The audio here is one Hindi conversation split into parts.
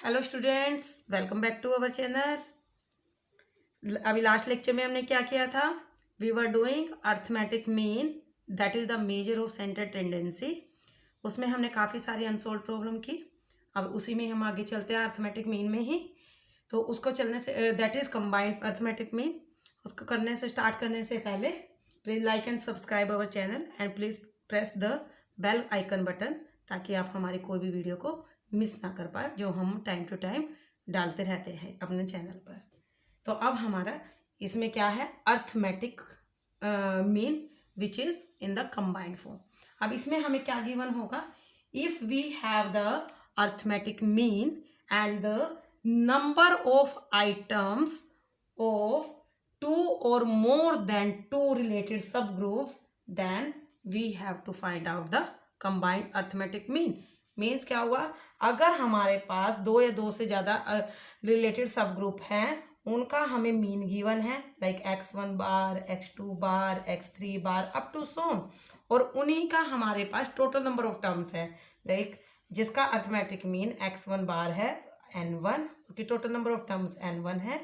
Hello students, welcome back to our channel. अभी लास्ट लेक्चर में हमने क्या किया था? We were doing arithmetic mean, that is the measure of centre tendency. उसमें हमने काफ़ी सारी अनसोल्व प्रॉब्लम की। अब उसी में हम आगे चलते हैं अर्थमेटिक मीन में ही। तो उसको चलने से that is combined arithmetic mean, उसको करने से स्टार्ट करने से पहले please like and subscribe our channel and please press the bell icon button, ताकि आप हमारी कोई भी वीडियो को मिस ना कर पाए जो हम टाइम टू टाइम डालते रहते हैं अपने चैनल पर। तो अब हमारा इसमें क्या है? Arithmetic mean which is in the combined form. अब इसमें हमें क्या गिवन होगा? If we have the arithmetic mean and the number of items of two or more than two related subgroups, then we have to find out the combined arithmetic mean. Means क्या हुआ? अगर हमारे पास दो या दो से ज़्यादा रिलेटेड सब ग्रुप हैं, उनका हमें मीन गिवन है, like x1 bar, x2 bar, x3 bar up to so, और उन्हीं का हमारे पास टोटल नंबर ऑफ टर्म्स है, लाइक जिसका अर्थमेटिक मीन x1 बार है n1, उसकी total number of terms n1 है,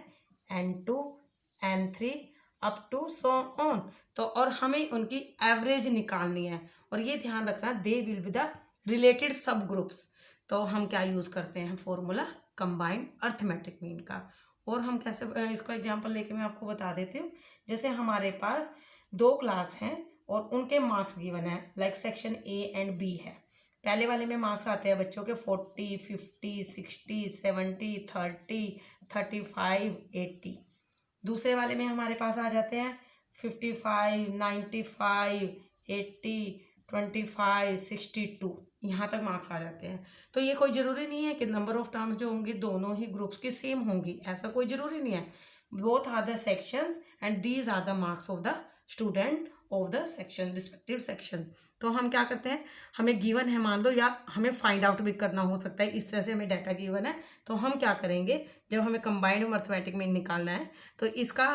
n2, n3 up to so on. तो और हमें उनकी एवरेज निकालनी है, और ये ध्यान रखना they will be the related सब ग्रुप्स। तो हम क्या यूज़ करते हैं? फॉर्मूला कंबाइंड अर्थमेटिक मीन का। और हम कैसे इसको एग्जांपल लेके मैं आपको बता देती हूँ। जैसे हमारे पास दो क्लास हैं और उनके मार्क्स गिवन है, like section A and B है। पहले वाले में मार्क्स आते हैं बच्चों के 40, 50, 60, 70, 30, 35, 80। दूसरे वाले में हमारे पास आ जाते हैं 55, 95, 80, 25, 62, यहाँ तक मार्क्स आ जाते हैं। तो ये कोई ज़रूरी नहीं है कि नंबर ऑफ टर्म्स जो होंगी दोनों ही ग्रुप्स की सेम होंगी, ऐसा कोई ज़रूरी नहीं है। Both are the sections and these are the marks of the student of the section, respective section. तो हम क्या करते हैं? हमें गिवन है मान लो, या हमें फाइंड आउट भी करना हो सकता है, इस तरह से हमें डाटा गिवन है। तो हम क्या करेंगे, जब हमें कंबाइंड अर्थमेटिक मीन निकालना है, तो इसका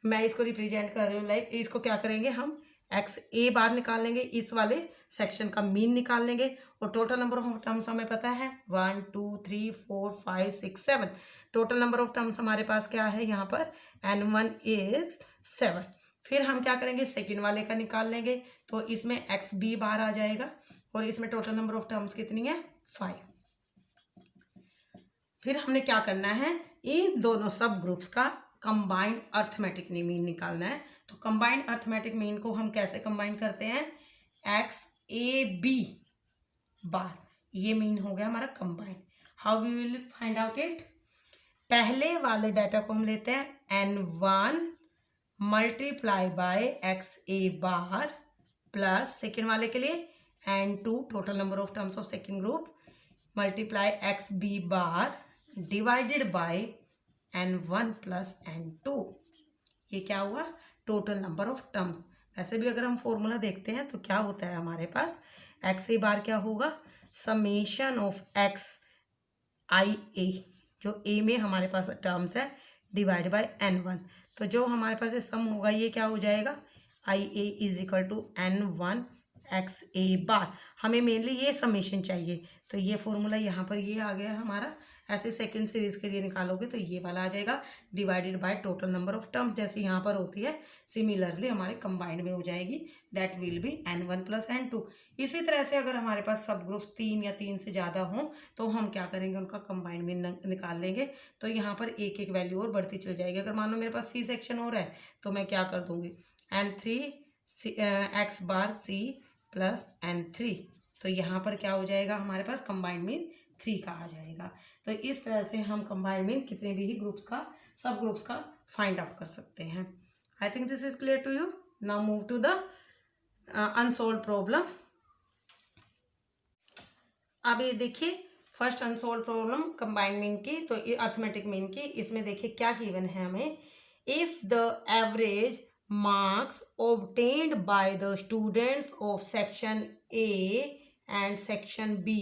मैं इसको रिप्रेजेंट कर रही हूँ, लाइक इसको क्या करेंगे हम? एक्स ए बार निकाल लेंगे, इस वाले सेक्शन का मीन निकाल लेंगे, और टोटल नंबर ऑफ टर्म्स हमें पता है 1 2 3 4 5 6 7। टोटल नंबर ऑफ टर्म्स हमारे पास क्या है यहाँ पर? n1 is 7। फिर हम क्या करेंगे? सेकेंड वाले का निकाल लेंगे, तो इसमें एक्स बी बार आ जाएगा, और इसमें टोटल नंबर ऑफ टर्म्स कितनी है? 5। फिर हमने क्या करना है? इन दोनों सब ग्रुप्स का कंबाइंड अर्थमेटिक मीन निकालना है। तो कंबाइंड अर्थमेटिक मीन को हम कैसे कंबाइन करते हैं? एक्स ए बी बार, ये मीन हो गया हमारा combined. How we will find out it? पहले वाले डाटा को हम लेते हैं n1 multiply by X A bar, plus second वाले के लिए n2 total number of terms of second group multiply X B bar divided by n1 plus n2। ये क्या हुआ? Total number of terms. वैसे भी अगर हम फॉर्मूला देखते हैं तो क्या होता है हमारे पास? एक्स ए बार क्या होगा? समेशन ऑफ एक्स आई ए, जो ए में हमारे पास टर्म्स है, डिवाइड बाय n1। तो जो हमारे पास ये सम होगा ये क्या हो जाएगा? I A is equal to n1 x A bar. हमें मेनली ये समेशन चाहिए, तो ये फॉर्मूला यहाँ पर ये आ गया हमारा। ऐसे सेकंड सीरीज के लिए निकालोगे तो ये वाला आ जाएगा, divided by total number of terms, जैसे यहाँ पर होती है सिमिलरली हमारे कंबाइंड में हो जाएगी, that will be n1 plus n2। इसी तरह से अगर हमारे पास सब ग्रुप 3 या 3 से ज़्यादा हों तो हम क्या करेंगे? उनका कंबाइंड में निकाल लेंगे। तो यहाँ पर एक एक वैल्यू और बढ़ती चल जाएगी। अगर मान लो मेरे पास सी सेक्शन हो रहा है तो मैं क्या कर दूंगी? n3 एक्स बार सी प्लस n3। तो यहाँ पर क्या हो जाएगा? हमारे पास कंबाइंड मीन 3 का आ जाएगा। तो इस तरह से हम कंबाइंड मीन कितने भी ग्रुप्स का, सब ग्रुप्स का फाइंड आउट कर सकते हैं। I think this is clear to you. Now move to the unsolved problem. अब ये देखिए first unsolved problem combined mean की, तो ये अर्थमेटिक मीन की। इसमें देखिए क्या गिवन है हमें? If the average marks obtained by the students of section A and section B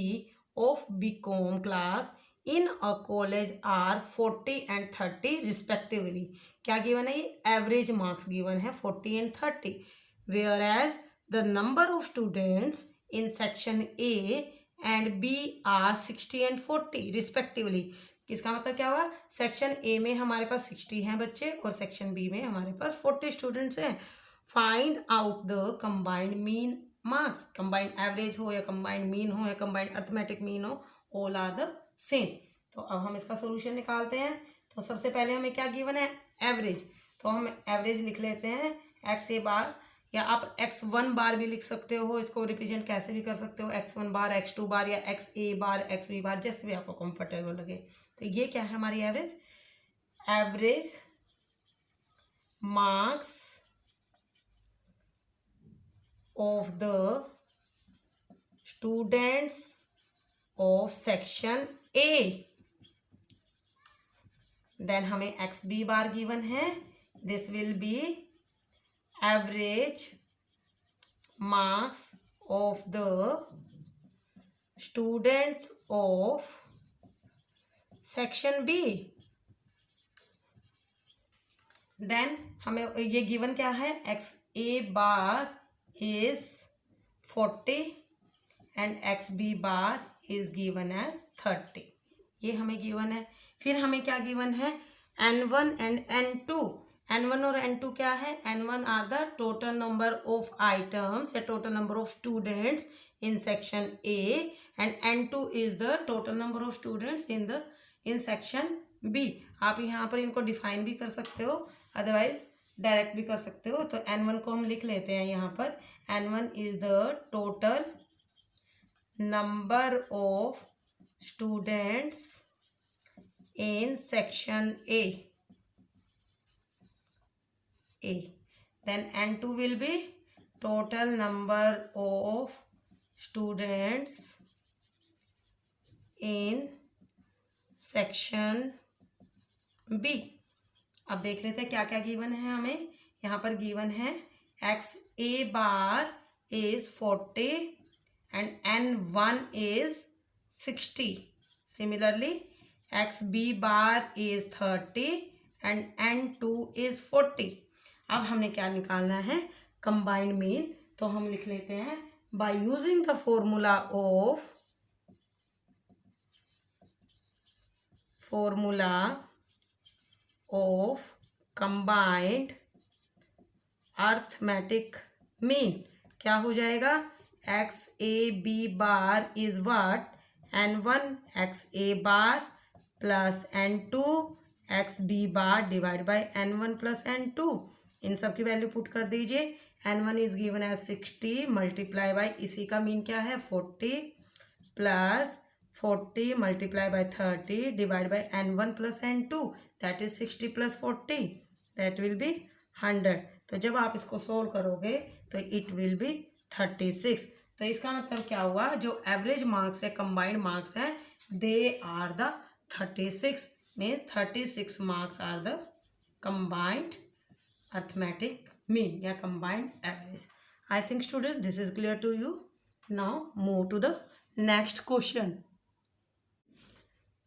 of BCom class in a college are 40 and 30 respectively। क्या गिवन है? ये एवरेज मार्क्स गिवन है 40 and 30, whereas the number of students in section A and B are 60 and 40 respectively। इसका मतलब क्या हुआ, सेक्शन ए में हमारे पास 60 हैं बच्चे और सेक्शन बी में हमारे पास 40 स्टूडेंट्स हैं। Find out the combined mean marks. Combined average हो या कंबाइंड मीन हो या कंबाइंड अर्थमेटिक मीन हो, ऑल आर द सेम। तो अब हम इसका सोल्यूशन निकालते हैं। तो सबसे पहले हमें क्या गिवन है, एवरेज। तो हम एवरेज लिख लेते हैं एक्स ए बार, या आप x1 बार भी लिख सकते हो, इसको रिप्रेजेंट कैसे भी कर सकते हो, x1 बार, x2 बार या एक्स ए बार, एक्स बी बार, जैसे भी आपको कंफर्टेबल लगे। तो ये क्या है हमारी average, average marks of the students of section A. Then हमें एक्स बी बार गिवन है, this will be average marks of the students of section B। then हमें ये गिवन क्या है, X A bar is 40 and X B bar is given as 30। ये हमें गिवन है। फिर हमें क्या गिवन है, N1 and N2। N1 और N2 क्या है, N1 are the total number of items या total number of students in section A and N2 is the total number of students in section B. आप यहाँ पर इनको डिफाइन भी कर सकते हो, अदरवाइज डायरेक्ट भी कर सकते हो। तो N1 को हम लिख लेते हैं यहाँ पर, N1 is the total number of students in section A। Then N2 will be total number of students in section B। अब देख लेते हैं क्या क्या गिवन है हमें। यहाँ पर गिवन है X A bar is 40 and N1 is 60। Similarly X B bar is 30 and N2 is 40। अब हमने क्या निकालना है, कंबाइंड मीन। तो हम लिख लेते हैं by using the formula of combined arithmetic mean. क्या हो जाएगा, X A B bar is what, N1 x A bar plus N2 X B bar divide by N1 plus N2। इन सब की वैल्यू पुट कर दीजिए। N1 is given as 60 multiply by, इसी का मीन क्या है 40, plus 40 multiply by 30 divide by N1 plus N2, that is 60 plus 40, that will be 100। तो जब आप इसको सोल्व करोगे तो इट विल बी 36। तो इसका मतलब क्या हुआ, जो एवरेज मार्क्स है, कंबाइंड मार्क्स है, they are the 36, means 36 marks are the combined arithmetic mean या combined average। I think students this is clear to you। Now move to the next question।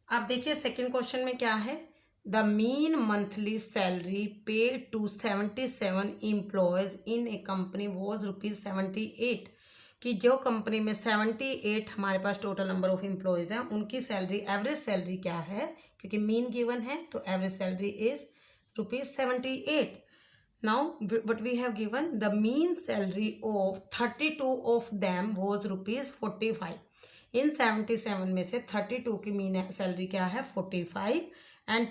अब देखिए सेकेंड क्वेश्चन में क्या है, the mean monthly salary paid to 77 employees in a company was ₹78। कि जो कंपनी में 78 हमारे पास टोटल नंबर ऑफ एम्प्लॉयज़ हैं, उनकी सैलरी, एवरेज सैलरी क्या है, क्योंकि मीन गिवन है तो average salary is ₹78। Now what we have given, the mean salary of 32 of them was ₹45। इन 77 में से 32 की मीन सैलरी क्या है 45, end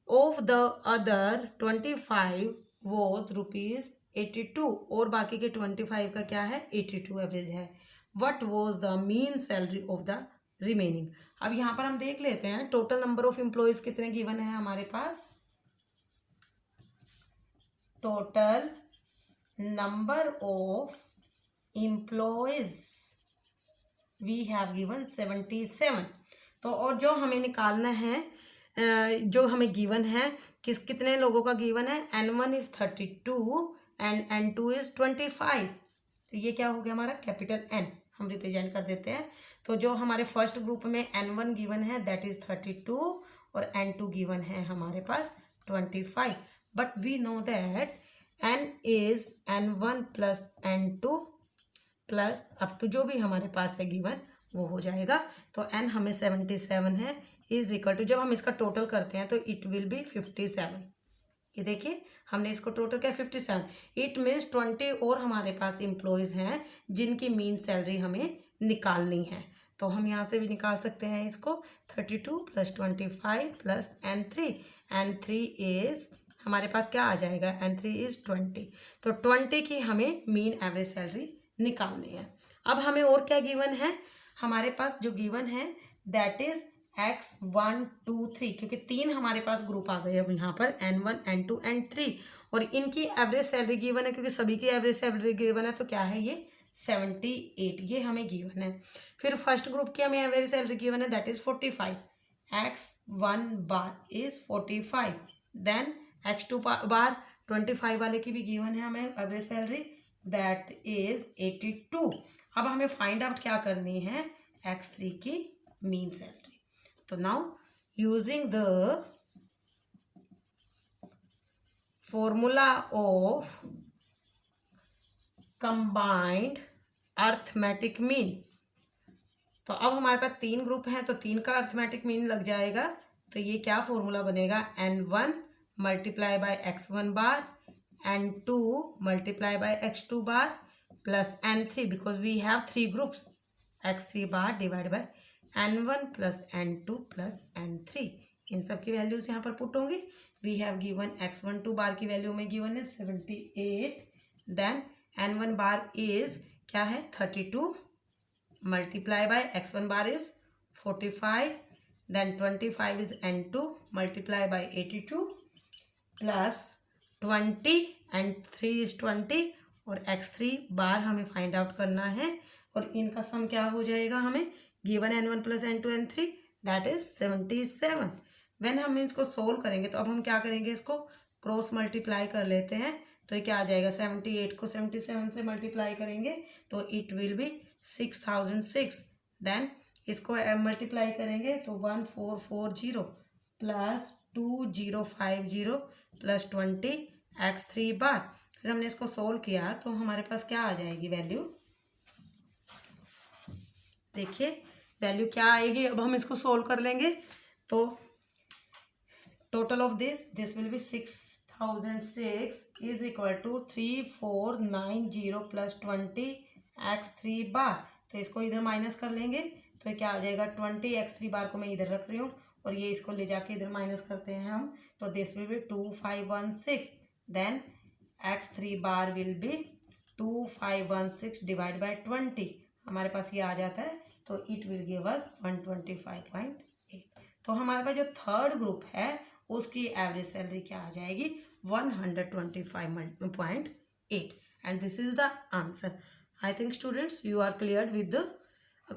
of the other 25 was ₹82, और बाकी के 25 का क्या है 82 एवरेज है। What was the mean salary of the remaining. अब यहाँ पर हम देख लेते हैं टोटल नंबर ऑफ एम्प्लॉयज कितने गिवन है हमारे पास, total number of employees we have given 77। तो और जो हमें निकालना है, जो हमें गिवन है कितने लोगों का गिवन है, N1 is 32 and N2 is 25। तो ये क्या हो गया हमारा कैपिटल N, हम रिप्रेजेंट कर देते हैं। तो जो हमारे फर्स्ट ग्रुप में N1 गिवन है दैट इज 32 और N2 गिवन है हमारे पास 25। But we know that N is N1 plus N2 plus up to जो भी हमारे पास है गिवन वो हो जाएगा। तो n हमें 77 है, इज इक्वल टू, जब हम इसका टोटल करते हैं तो इट विल बी 57। ये देखिए हमने इसको टोटल किया 57। इट मीन्स 20 और हमारे पास एम्प्लॉयज़ हैं जिनकी मीन सैलरी हमें निकालनी है। तो हम यहाँ से भी निकाल सकते हैं इसको, 32 + 25 + n3। n3 इज़ हमारे पास क्या आ जाएगा, n3 इज़ 20। तो 20 की हमें मीन एवरेज सैलरी निकालनी है। अब हमें और क्या गिवन है, हमारे पास जो गिवन है दैट इज़ x1 2 3, क्योंकि 3 हमारे पास ग्रुप आ गए अब यहाँ पर n1 n2 n3, और इनकी एवरेज सैलरी गिवन है, क्योंकि सभी की एवरेज सैलरी गिवन है, तो क्या है ये 78, ये हमें गिवन है। फिर फर्स्ट ग्रुप की हमें एवरेज सैलरी गिवन है that is 45, x1 bar is 45, then x2 bar 25 वाले की भी गिवन है हमें एवरेज सैलरी दैट इज 82। अब हमें फाइंड आउट क्या करनी है, x3 की मीन सैलरी। तो now using the formula of combined arithmetic mean, तो अब हमारे पास 3 ग्रुप हैं तो 3 का अर्थमेटिक मीन लग जाएगा। तो ये क्या फॉर्मूला बनेगा, n1 multiply by x1 bar, n2 multiply by x2 bar, plus n3 because we have 3 groups, x3 bar divide by n1 plus n2 plus n3। इन सब की वैल्यूज यहाँ पर पुट होंगी। वी हैव गिवन x12 बार की वैल्यू में गिवन है 78, देन n1 बार इज क्या है 32 multiply by x1 bar is 45, then 25 is n2 multiply by 82 plus 20 and 3 is 20, और x3 बार हमें फाइंड आउट करना है, और इनका सम क्या हो जाएगा हमें given n1 plus n2 n3 that is 77। When हम इसको सोल्व करेंगे तो अब हम क्या करेंगे, इसको क्रॉस मल्टीप्लाई कर लेते हैं। तो ये क्या आ जाएगा, 78 को 77 से मल्टीप्लाई करेंगे तो इट विल बी 6006, देन इसको मल्टीप्लाई करेंगे तो 1440 प्लस 2050 प्लस 20 x3 बार। फिर हमने इसको सोल्व किया तो हमारे पास क्या आ जाएगी वैल्यू, देखिए वैल्यू क्या आएगी। अब हम इसको सोल्व कर लेंगे तो total of this will be 6006 is equal to 3490 plus 20 x3 bar. तो इसको इधर माइनस कर लेंगे तो ये क्या आ जाएगा, 20 x3 बार को मैं इधर रख रही हूँ और ये इसको ले जाके इधर माइनस करते हैं हम, तो this will be 2516, then x3 bar will be 2516 divide by 20, हमारे पास ये आ जाता है तो इट विल गिव अस 125.8। तो हमारे पास जो थर्ड ग्रुप है उसकी एवरेज सैलरी क्या आ जाएगी, 125.8, and this is the answer. I think students you are clear with the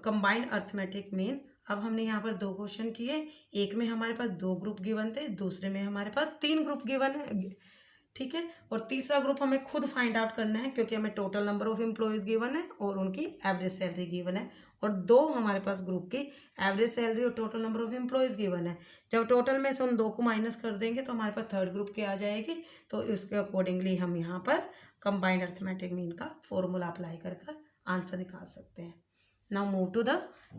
combined arithmetic mean. अब हमने यहाँ पर 2 क्वेश्चन किए, एक में हमारे पास 2 ग्रुप गिवन थे, दूसरे में हमारे पास 3 ग्रुप गिवन है, ठीक है। और तीसरा ग्रुप हमें खुद फाइंड आउट करना है क्योंकि हमें total number of employees given है और उनकी एवरेज सैलरी गिवन है, और 2 हमारे पास ग्रुप की एवरेज सैलरी और total number of employees given है। जब टोटल में से उन 2 को माइनस कर देंगे तो हमारे पास थर्ड ग्रुप की आ जाएगी, तो इसके अकॉर्डिंगली हम यहाँ पर कंबाइंड अर्थमेटिक मीन का फॉर्मूला अप्लाई कर आंसर निकाल सकते हैं। Now move to the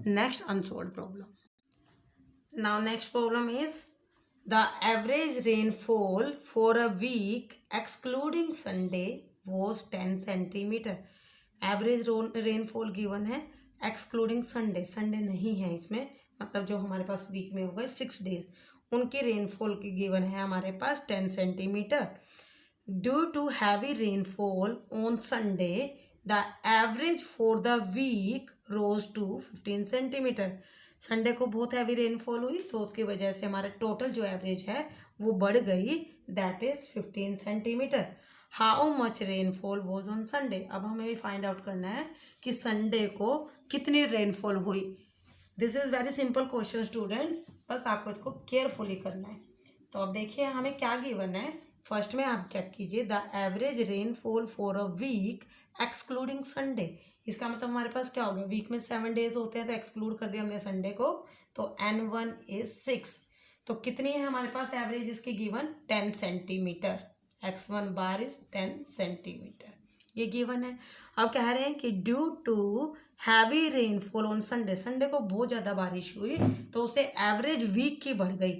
next unsolved problem. Now next problem is the average rainfall for a week excluding Sunday was 10 centimeter। Average rainfall given है एक्सक्लूडिंग संडे, संडे नहीं है इसमें, मतलब जो हमारे पास वीक में होगा 6 डेज, उनकी रेनफॉल की गिवन है हमारे पास 10 centimetre. Due to heavy rainfall on Sunday the average for the week rose to 15 centimetre. Sunday को बहुत हैवी रेनफॉल हुई तो उसकी वजह से हमारा टोटल जो एवरेज है वो बढ़ गई, that is 15 centimetre. How much rainfall was on Sunday. अब हमें भी फाइंड आउट करना है कि संडे को कितनी रेनफॉल हुई। This is very simple question students, बस आपको इसको केयरफुली करना है। तो अब देखिए हमें क्या गिवन है, फर्स्ट में आप चेक कीजिए the average rainfall for a week excluding Sunday. इसका मतलब हमारे पास क्या हो गया, वीक में 7 डेज होते हैं तो एक्सक्लूड कर दिया हमने संडे को, तो n1 इज 6। तो कितनी है हमारे पास एवरेज इसकी given, 10 centimetre. x1 bar is 10 centimetre. ये गिवन है। अब कह रहे हैं कि due to heavy rainfall on Sunday, Sunday को बहुत ज़्यादा बारिश हुई तो उसे एवरेज वीक की बढ़ गई।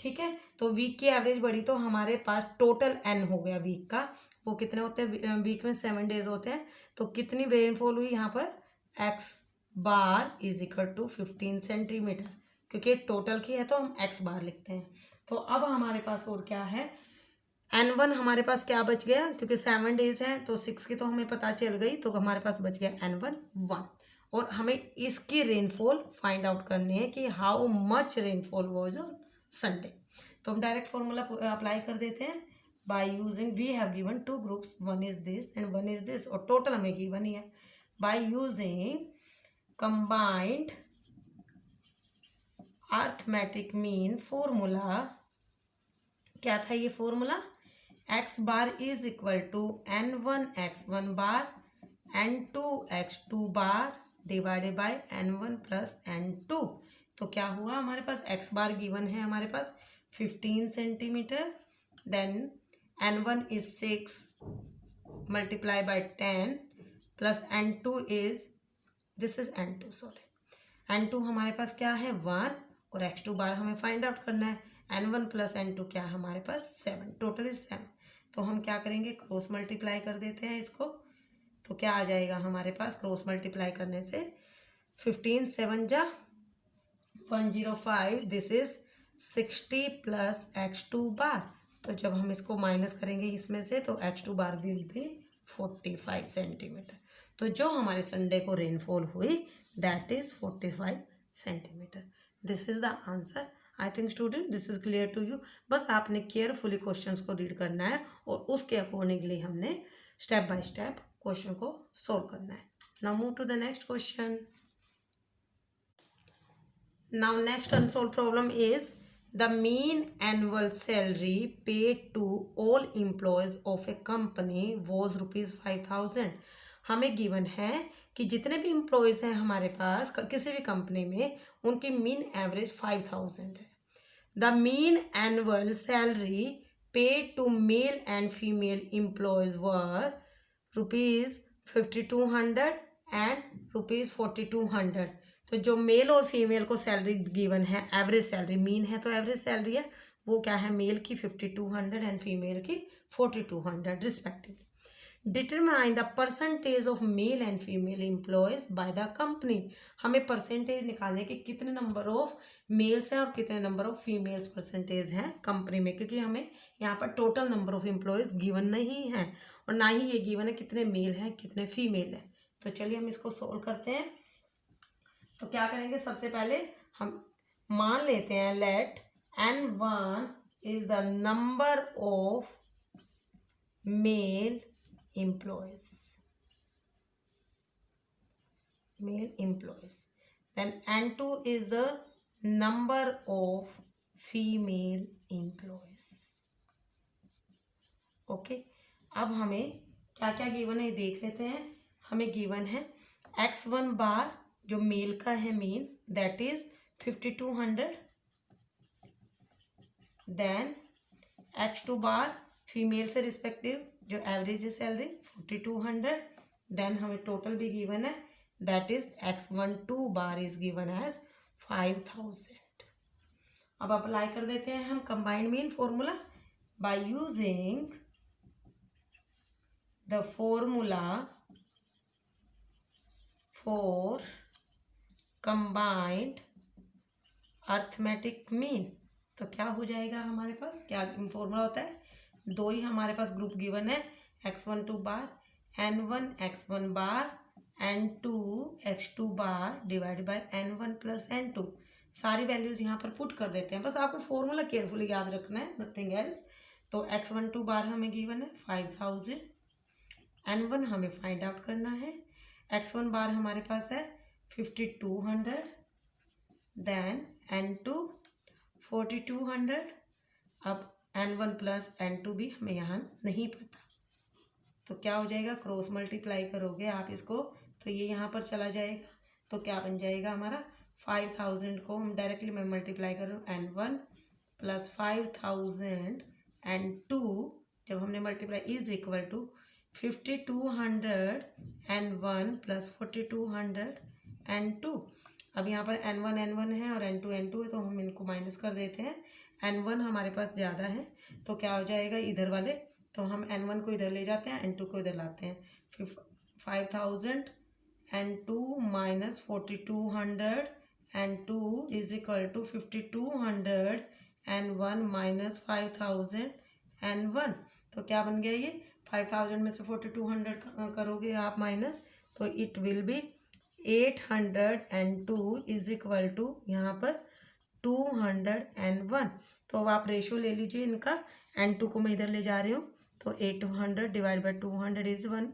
ठीक है, तो वीक की एवरेज बढ़ी तो हमारे पास टोटल एन हो गया वीक का। वो कितने होते हैं वीक में? 7 डेज होते हैं। तो कितनी रेनफॉल हुई यहाँ पर? X bar is equal to 15 centimetre, क्योंकि टोटल की है तो हम एक्स बार लिखते हैं। तो अब हमारे पास और क्या है? N1 हमारे पास क्या बच गया? क्योंकि 7 डेज है तो 6 की तो हमें पता चल गई, तो हमारे पास बच गया N1 1। और हमें इसकी रेनफॉल फाइंड आउट करनी है कि how much rainfall was on Sunday. तो हम डायरेक्ट फॉर्मूला अप्लाई कर देते हैं by using, we have given 2 groups, one is this and one is this, और टोटल हमें गिवन ही है। By using combined arithmetic mean formula, क्या था ये formula? X bar is equal to N1 x1 bar N2 x2 bar divided by N1 plus N2। तो क्या हुआ हमारे पास? एक्स बार गिवन है हमारे पास 15 centimetre, then N1 is 6 multiply by 10 plus N2 is, this is N2 sorry, N2 हमारे पास क्या है? 1, और x2 बार हमें फाइंड आउट करना है। N1 प्लस N2 क्या है हमारे पास? 7, टोटल इज 7। तो हम क्या करेंगे? क्रॉस मल्टीप्लाई कर देते हैं इसको। तो क्या आ जाएगा हमारे पास क्रॉस मल्टीप्लाई करने से? 15 7 जा 105, दिस इज 60 प्लस x2 बार। तो जब हम इसको माइनस करेंगे इसमें से तो x2 बार विल भी 45 सेंटीमीटर। तो जो हमारे संडे को रेनफॉल हुई that is 45 centimetre. This is the answer. I think student this is clear to you. बस आपने केयरफुली क्वेश्चंस को रीड करना है और उसके अकॉर्डिंगली हमने स्टेप बाय स्टेप क्वेश्चन को सोल्व करना है। Now move to the next question. Now next unsolved problem is the mean annual salary paid to all employees of a company was rupees 5,000। हमें गिवन है कि जितने भी एम्प्लॉयज़ हैं हमारे पास किसी भी कंपनी में उनकी मीन एवरेज 5,000 है। The mean annual salary paid to male and female employees were rupees 5,200 and rupees 4,200। तो जो मेल और फीमेल को सैलरी गिवन है, एवरेज सैलरी, मीन है तो एवरेज सैलरी है, वो क्या है? मेल की 5,200 एंड फीमेल की 4,200 respectively. Determine the percentage of male and female employees by the company. हमें परसेंटेज निकालने की कितने नंबर ऑफ मेल्स हैं और कितने नंबर ऑफ फीमेल्स परसेंटेज हैं कंपनी में, क्योंकि हमें यहाँ पर total number of employees given नहीं है और ना ही ये गिवन है कितने मेल हैं कितने फीमेल हैं। तो चलिए हम इसको सोल्व करते हैं। तो क्या करेंगे? सबसे पहले हम मान लेते हैं let N1 is the number of male employees, then N2 is the number of female employees। Okay, अब हमें क्या क्या गिवन है देख लेते हैं। हमें गिवन है x1 बार जो मेल का है mean that is 5,200, then x2 bar female से रिस्पेक्टिव जो एवरेज है सैलरी 4,200, देन हमें टोटल भी गिवन है that is x12 bar is given as 5,000। अब अप्लाई कर देते हैं हम combined mean formula by using the formula for combined arithmetic mean. तो क्या हो जाएगा हमारे पास? क्या फॉर्मूला होता है? दो ही हमारे पास ग्रुप गिवन है, x12 bar N1 x1 bar N2 x2 bar divide by N1 plus N2। सारी वैल्यूज यहाँ पर पुट कर देते हैं, बस आपको फॉर्मूला केयरफुली याद रखना है, नथिंग एल्स। तो x12 बार हमें गिवन है 5,000, N1 हमें फाइंड आउट करना है, x1 बार हमारे पास है 5,200, देन N2 4,200। अब N1 प्लस N2 भी हमें यहाँ नहीं पता, तो क्या हो जाएगा? क्रॉस मल्टीप्लाई करोगे आप इसको तो ये यहाँ पर चला जाएगा, तो क्या बन जाएगा हमारा? 5,000 को हम डायरेक्टली मैं मल्टीप्लाई कर रहा हूँ N1 प्लस 5,000 N2, जब हमने multiply is equal to 5201 plus 4202। अब यहाँ पर n1 n1 है और n2 n2 है, तो हम इनको माइनस कर देते हैं। n1 हमारे पास ज़्यादा है तो क्या हो जाएगा इधर वाले, तो हम n1 को इधर ले जाते हैं, n2 को इधर लाते हैं। 5000 n2 minus 4200 n2 is equal to 5200 n1 minus 5000 n1। तो क्या बन गया ये, 5000 में से 4200 करोगे आप माइनस, तो it will be 802 is equal to यहाँ पर 201। तो अब आप रेशो ले लीजिए इनका, n2 को मैं इधर ले जा रही हूँ, तो 800 divide by 200 is 1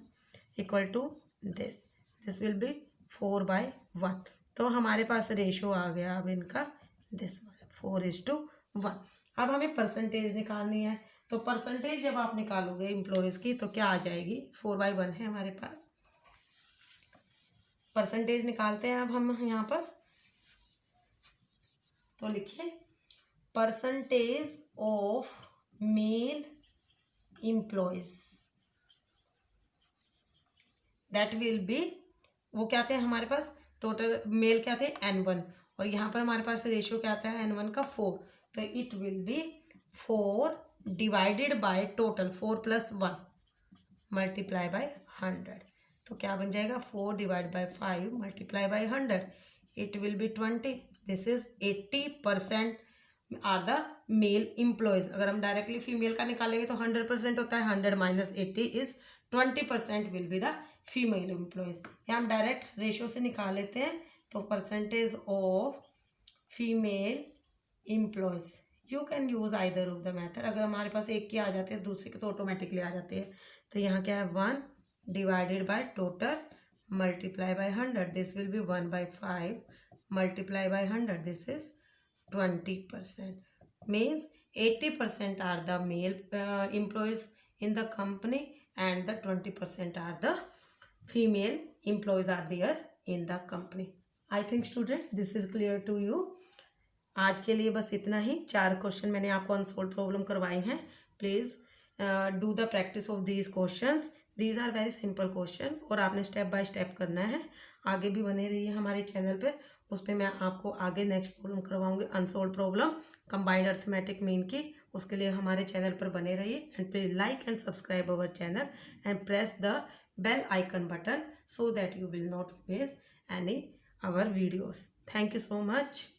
equal to this will be 4/1। तो हमारे पास रेशो आ गया अब इनका दिस वन 4:1। अब हमें परसेंटेज निकालनी है, तो परसेंटेज जब आप निकालोगे एम्प्लॉयज़ की तो क्या आ जाएगी, 4/1 है हमारे पास। परसेंटेज निकालते हैं अब हम यहाँ पर, तो लिखिए percentage of male employees, that will be, वो क्या थे हमारे पास टोटल मेल क्या थे n1, और यहाँ पर हमारे पास रेशियो क्या आता है n1 का 4, तो it will be 4 divided by total 4 + 1 multiply by 100। तो क्या बन जाएगा 4 divide by 5 multiply by 100, it will be 20। This is 80% are the male employees. अगर हम डायरेक्टली फीमेल का निकालेंगे तो 100% होता है, 100 minus 80 is 20% will be the female employees. या हम डायरेक्ट रेशियो से निकाल लेते हैं, तो percentage of female employees, you can use either of the method. अगर हमारे पास एक की आ जाते हैं दूसरे के तो ऑटोमेटिकली आ जाते हैं। तो यहाँ क्या है 1 divided by total multiply by 100, this will B 1/5 multiply by 100, this is 20%। means 80% are the male employees in the company and the 20% are the female employees are there in the company. I think students this is clear to you. आज के लिए बस इतना ही। 4 क्वेश्चन मैंने आपको अनसोल्व प्रॉब्लम करवाई हैं। Please do the practice of these questions, these are very simple question, और आपने स्टेप बाय स्टेप करना है। आगे भी बने रहिए हमारे चैनल पे, उस पर मैं आपको आगे नेक्स्ट प्रॉब्लम करवाऊंगी, unsolve problem combined arithmetic mean की। उसके लिए हमारे चैनल पर बने रहिए, and please like and subscribe our channel and press the bell icon button so that you will not miss any our videos. Thank you so much.